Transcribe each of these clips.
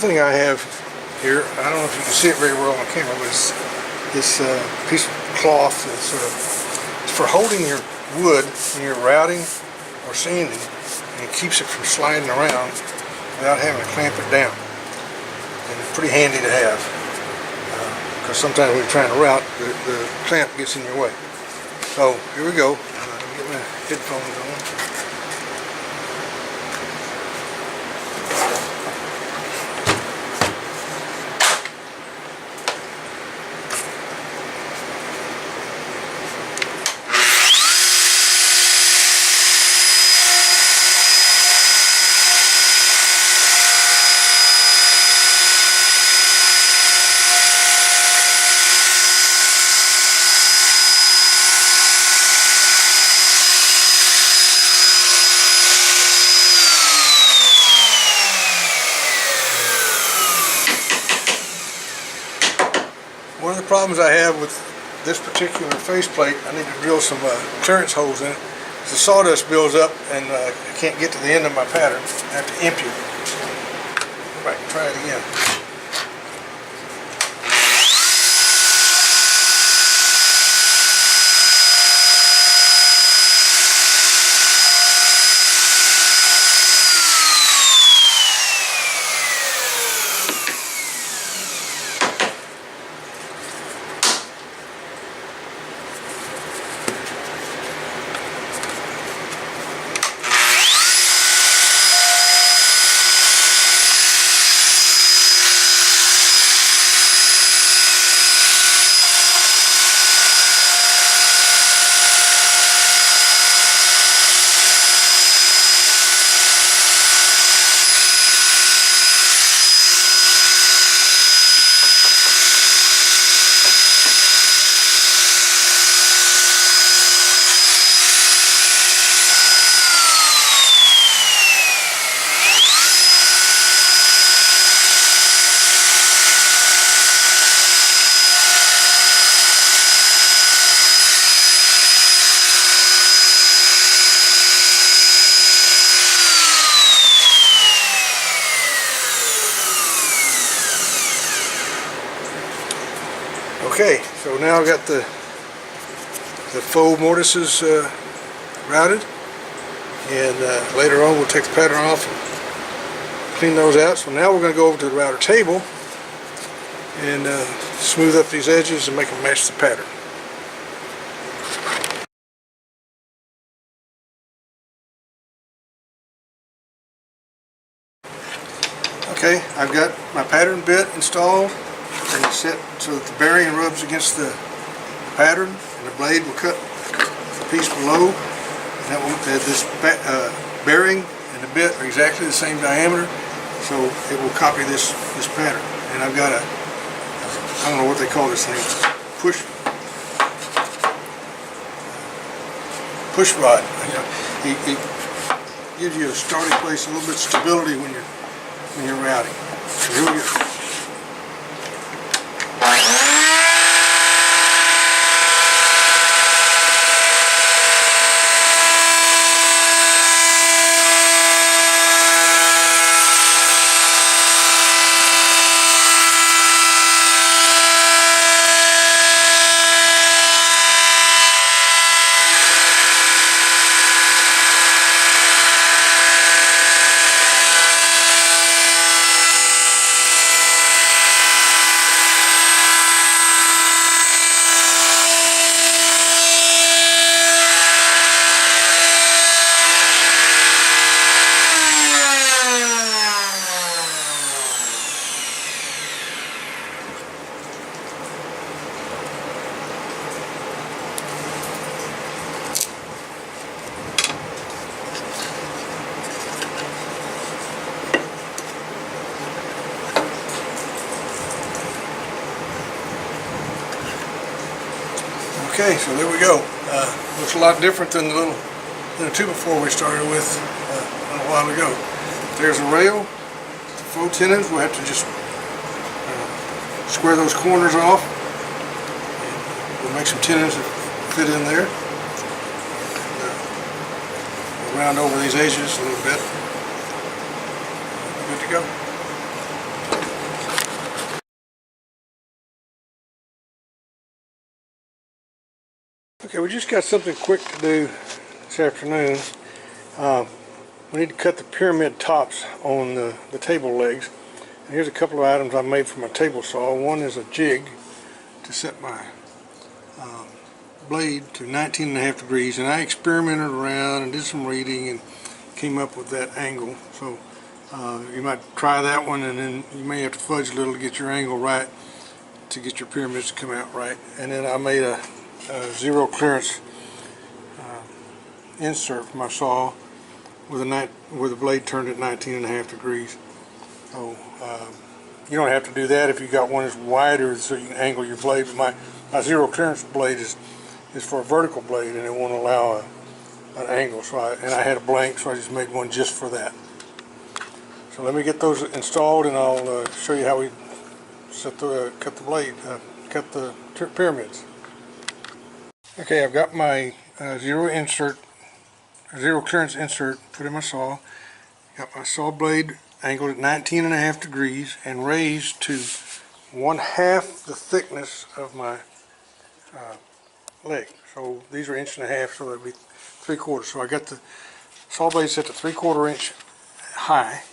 thing I have here, I don't know if you can see it very well on camera, but it's this piece of cloth that's sort of for holding your wood when you're routing or sanding, and it keeps it from sliding around without having to clamp it down. And it's pretty handy to have, because sometimes when you're trying to route, the clamp gets in your way. So here we go. Let me get my headphones on. One of the problems I have with this particular faceplate, I need to drill some clearance holes in it. The sawdust builds up and I can't get to the end of my pattern. I have to empty it. Right, try it again. Okay, so now I've got the faux mortises routed, and later on we'll take the pattern off and clean those out. So now we're going to go over to the router table and smooth up these edges and make them match the pattern. Okay, I've got my pattern bit installed and it's set so that the bearing rubs against the pattern, and the blade will cut the piece below. And that will, this bearing and the bit are exactly the same diameter, so it will copy this pattern. And I've got I don't know what they call this thing, push rod. It gives you a starting place, a little bit of stability when you're routing. So here we go. Okay, so there we go. Looks a lot different than the 2x4 we started with a while ago. There's a rail, the faux tenons. We'll have to just square those corners off. We'll make some tenons that fit in there. We'll round over these edges a little bit. Good to go. Okay, we just got something quick to do this afternoon. We need to cut the pyramid tops on the table legs. And here's a couple of items I made from a table saw. One is a jig to set my blade to 19.5 degrees, and I experimented around and did some reading and came up with that angle. So you might try that one, and then you may have to fudge a little to get your angle right, to get your pyramids to come out right. And then I made a zero clearance insert for my saw with the blade turned at 19.5 degrees. So you don't have to do that if you got one that's wider so you can angle your blade. But my zero clearance blade is for a vertical blade, and it won't allow an angle. So I had a blank, so I just made one just for that. So let me get those installed, and I'll show you how we cut the blade, cut the pyramids. Okay, I've got my zero clearance insert put in my saw. Got my saw blade angled at 19.5 degrees and raised to 1/2 the thickness of my leg. So these are 1.5 inches, so that'd be 3/4. So I got the saw blade set to 3/4 inch high,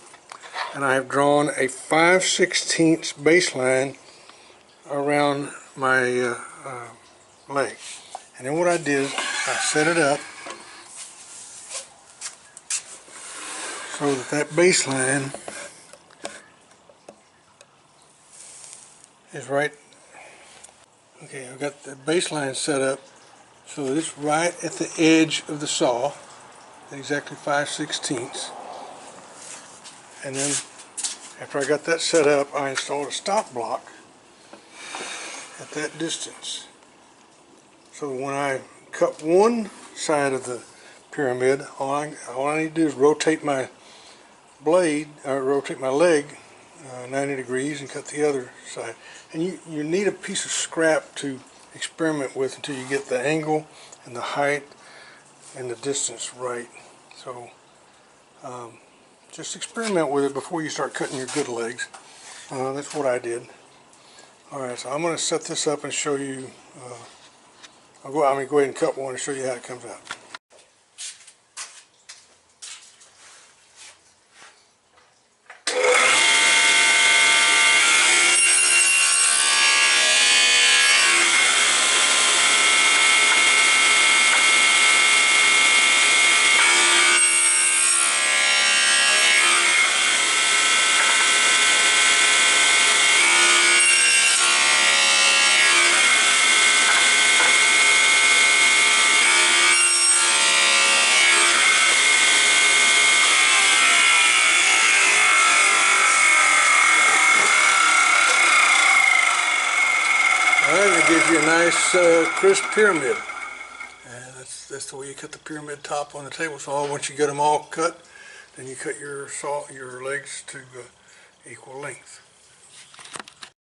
and I have drawn a 5/16 baseline around my leg. And then what I did, I set it up so that baseline is right. Okay, I've got the baseline set up so that it's right at the edge of the saw, exactly 5/16. And then after I got that set up, I installed a stop block at that distance. So when I cut one side of the pyramid, all I need to do is rotate my blade, or rotate my leg 90 degrees and cut the other side. And you need a piece of scrap to experiment with until you get the angle and the height and the distance right. So just experiment with it before you start cutting your good legs. That's what I did. Alright, so I'm going to set this up and show you, go ahead and cut one and show you how it comes out. Alright, it gives you a nice crisp pyramid. And that's the way you cut the pyramid top on the table saw. Once you get them all cut, then you cut your legs to equal length.